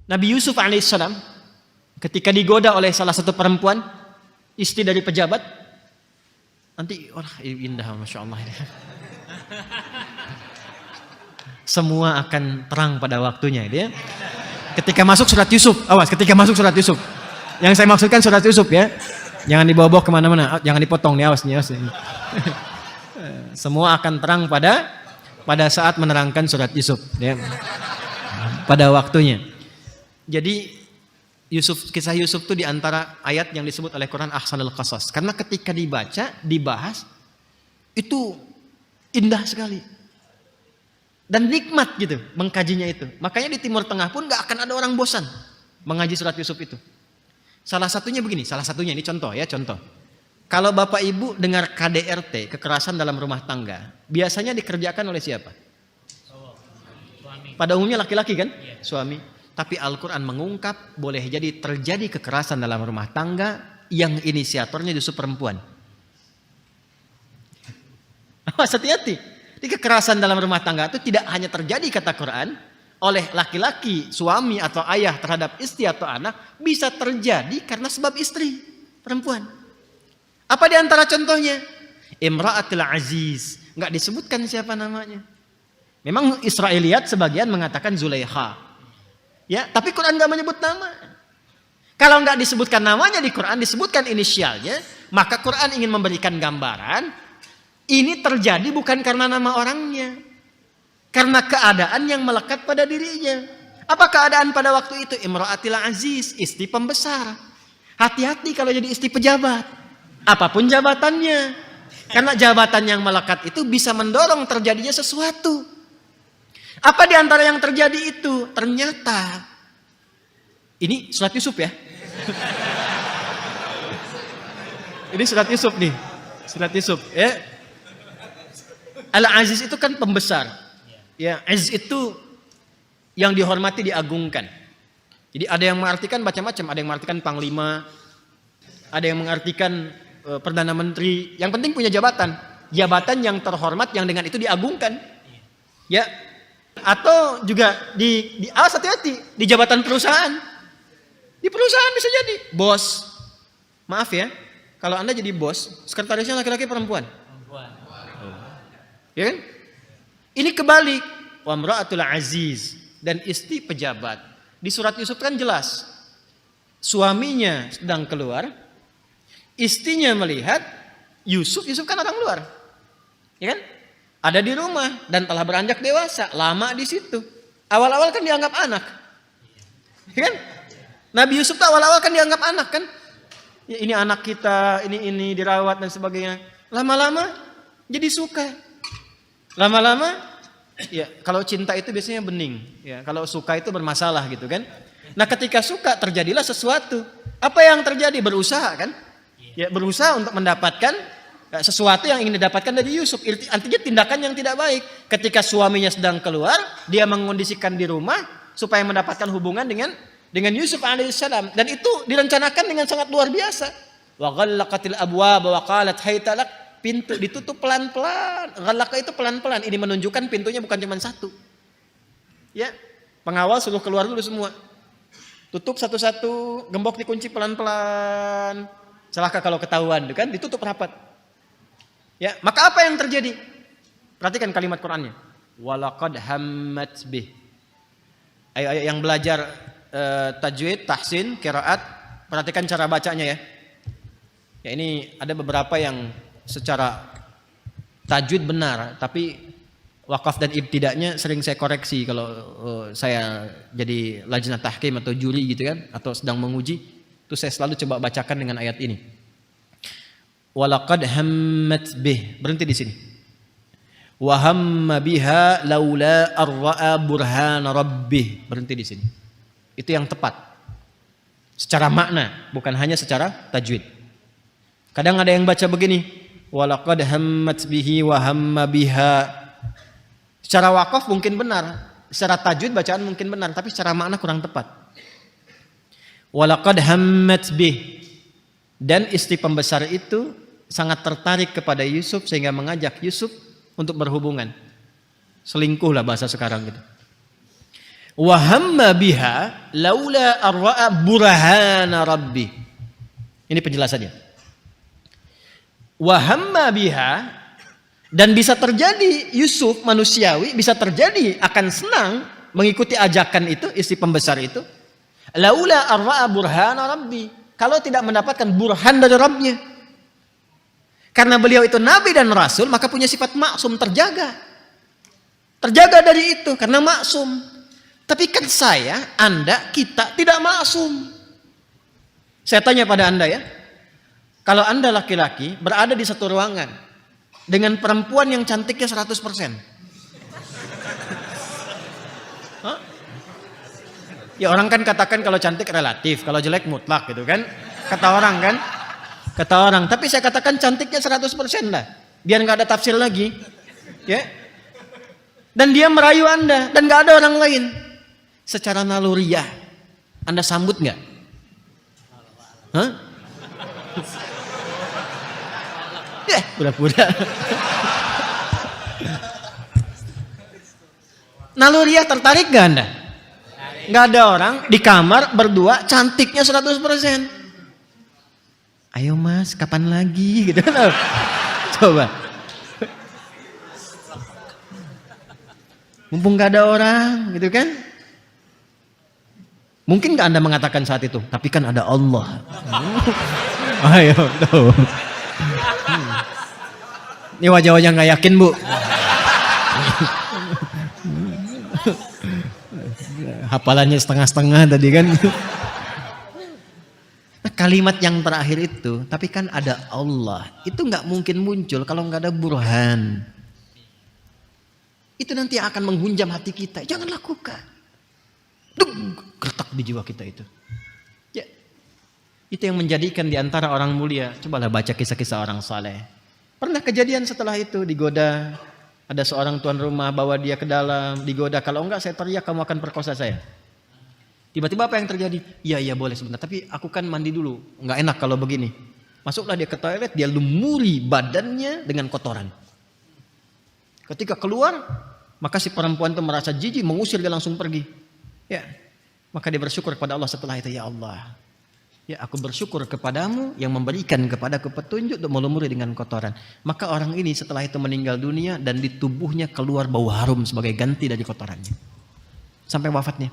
Nabi Yusuf alaihissalam ketika digoda oleh salah satu perempuan, istri dari pejabat, nanti indah, masya Allah. Semua akan terang pada waktunya, dia. Ketika masuk surat Yusuf, awas, ketika masuk surat Yusuf. Yang saya maksudkan surat Yusuf ya, jangan dibawa-bawa kemana-mana, jangan dipotong nih, awas nih, awas. Semua akan terang pada saat menerangkan surat Yusuf, ya. Pada waktunya. Jadi kisah Yusuf itu diantara ayat yang disebut oleh Quran ahsanul qasas. Karena ketika dibaca, dibahas, itu indah sekali. Dan nikmat gitu mengkajinya itu. Makanya di Timur Tengah pun gak akan ada orang bosan mengaji surat Yusuf itu. Salah satunya begini, ini contoh ya, contoh. Kalau Bapak Ibu dengar KDRT, kekerasan dalam rumah tangga, biasanya dikerjakan oleh siapa? Pada umumnya laki-laki kan? Suami. Tapi Al-Quran mengungkap boleh jadi terjadi kekerasan dalam rumah tangga yang inisiatornya justru perempuan. Hati-hati. Di kekerasan dalam rumah tangga itu tidak hanya terjadi, kata Quran, oleh laki-laki, suami atau ayah terhadap istri atau anak, bisa terjadi karena sebab istri, perempuan. Apa di antara contohnya? Imra'atul Aziz. Nggak disebutkan siapa namanya. Memang Israiliyat sebagian mengatakan Zulaikha. Ya, tapi Quran nggak menyebut nama. Kalau nggak disebutkan namanya di Quran, disebutkan inisialnya, maka Quran ingin memberikan gambaran ini terjadi bukan karena nama orangnya, karena keadaan yang melekat pada dirinya. Apa keadaan pada waktu itu? Imra'atil Aziz, istri pembesar. Hati-hati kalau jadi istri pejabat, apapun jabatannya, karena jabatan yang melekat itu bisa mendorong terjadinya sesuatu. Apa di antara yang terjadi itu? Ternyata ini surat Yusuf ya. Ini surat Yusuf nih. Surat Yusuf ya. Al-Aziz itu kan pembesar. Ya, Aziz itu yang dihormati, diagungkan. Jadi ada yang mengartikan macam-macam, ada yang mengartikan panglima, ada yang mengartikan perdana menteri, yang penting punya jabatan. Jabatan yang terhormat yang dengan itu diagungkan. Ya. Atau juga hati-hati, di jabatan perusahaan. Di perusahaan bisa jadi bos. Maaf ya, kalau Anda jadi bos, sekretarisnya laki-laki perempuan. Ya kan? Ini kebalik. Wa imra'atul Aziz, dan istri pejabat. Di surat Yusuf kan jelas. Suaminya sedang keluar, istrinya melihat Yusuf kan orang luar. Ya kan? Ada di rumah dan telah beranjak dewasa, lama di situ. Awal-awal kan dianggap anak. Ya kan? Nabi Yusuf awal-awal kan dianggap anak kan? Ya, ini anak kita, ini dirawat dan sebagainya. Lama-lama jadi suka. Lama-lama ya, kalau cinta itu biasanya bening, ya. Kalau suka itu bermasalah gitu kan. Nah, ketika suka terjadilah sesuatu. Apa yang terjadi? Berusaha kan? Ya, berusaha untuk mendapatkan sesuatu yang ingin didapatkan dari Yusuf. Artinya tindakan yang tidak baik. Ketika suaminya sedang keluar, dia mengondisikan di rumah supaya mendapatkan hubungan dengan Yusuf alaihissalam. Dan itu direncanakan dengan sangat luar biasa. Wa ghallaqatil abwaab wa qalat hayta lak. Pintu ditutup pelan-pelan. Ghallaqa itu pelan-pelan. Ini menunjukkan pintunya bukan cuma satu. Ya, pengawal suruh keluar dulu semua. Tutup satu-satu, gembok dikunci pelan-pelan. Celaka kalau ketahuan, kan? Ditutup rapat. Ya, maka apa yang terjadi? Perhatikan kalimat Qur'annya. Walaqad hammat bih. Ayo yang belajar tajwid, tahsin, qiraat, perhatikan cara bacanya ya. Ya, ini ada beberapa yang secara tajwid benar, tapi wakaf dan ibtida'nya sering saya koreksi kalau saya jadi lajnah tahkim atau juri gitu kan, atau sedang menguji, itu saya selalu coba bacakan dengan ayat ini. Walaqad hammat bih, berhenti di sini. Wa hamma biha laula ar-ra'a burhan rabbih, berhenti di sini. Itu yang tepat. Secara makna, bukan hanya secara tajwid. Kadang ada yang baca begini, walaqad hammat bihi wa hamma biha. Secara wakaf mungkin benar, secara tajwid bacaan mungkin benar, tapi secara makna kurang tepat. Walaqad hammat bih, dan istri pembesar itu sangat tertarik kepada Yusuf sehingga mengajak Yusuf untuk berhubungan. Selingkuh lah bahasa sekarang gitu. Wa hamma biha laula arra'a burhana rabbi. Ini penjelasannya. Wa hamma biha, dan bisa terjadi Yusuf manusiawi bisa terjadi akan senang mengikuti ajakan itu, istri pembesar itu. Laula arra'a burhana rabbi, kalau tidak mendapatkan burhan dari Rabbnya. Karena beliau itu nabi dan rasul, maka punya sifat maksum, terjaga. Terjaga dari itu karena maksum. Tapi kan saya, Anda, kita tidak maksum. Saya tanya pada Anda ya, kalau Anda laki-laki berada di satu ruangan dengan perempuan yang cantiknya 100%. Hah? Ya orang kan katakan kalau cantik relatif, kalau jelek mutlak gitu kan. Kata orang kan. Kata orang, tapi saya katakan cantiknya 100% lah. Biar nggak ada tafsir lagi. Ya. Dan dia merayu Anda dan nggak ada orang lain. Secara naluriah, Anda sambut nggak? Hah? Pura-pura. Naluriah tertarik gak Anda? Nggak ada orang di kamar berdua cantiknya 100%. Ayo mas, kapan lagi? Gitu kan? Coba. Mumpung gak ada orang, gitu kan? Mungkin gak Anda mengatakan saat itu, tapi kan ada Allah. Ayo, tuh. Ini wajah-wajah gak yakin, Bu. Hafalannya setengah-setengah tadi kan. Nah, kalimat yang terakhir itu, tapi kan ada Allah. Itu gak mungkin muncul kalau gak ada burhan. Itu nanti akan menghunjam hati kita. Jangan lakukan. Gertak di jiwa kita itu. Ya. Itu yang menjadikan di antara orang mulia. Cobalah baca kisah-kisah orang saleh. Pernah kejadian setelah itu digoda. Ada seorang tuan rumah bawa dia ke dalam, digoda. Kalau enggak saya teriak, kamu akan perkosa saya. Tiba-tiba apa yang terjadi? Iya boleh sebentar. Tapi aku kan mandi dulu. Enggak enak kalau begini. Masuklah dia ke toilet, dia lumuri badannya dengan kotoran. Ketika keluar, maka si perempuan itu merasa jijik, mengusir, dia langsung pergi. Ya, maka dia bersyukur kepada Allah setelah itu. Ya Allah, ya aku bersyukur kepadamu yang memberikan kepadaku petunjuk untuk melumuri dengan kotoran. Maka orang ini setelah itu meninggal dunia dan di tubuhnya keluar bau harum sebagai ganti dari kotorannya. Sampai wafatnya.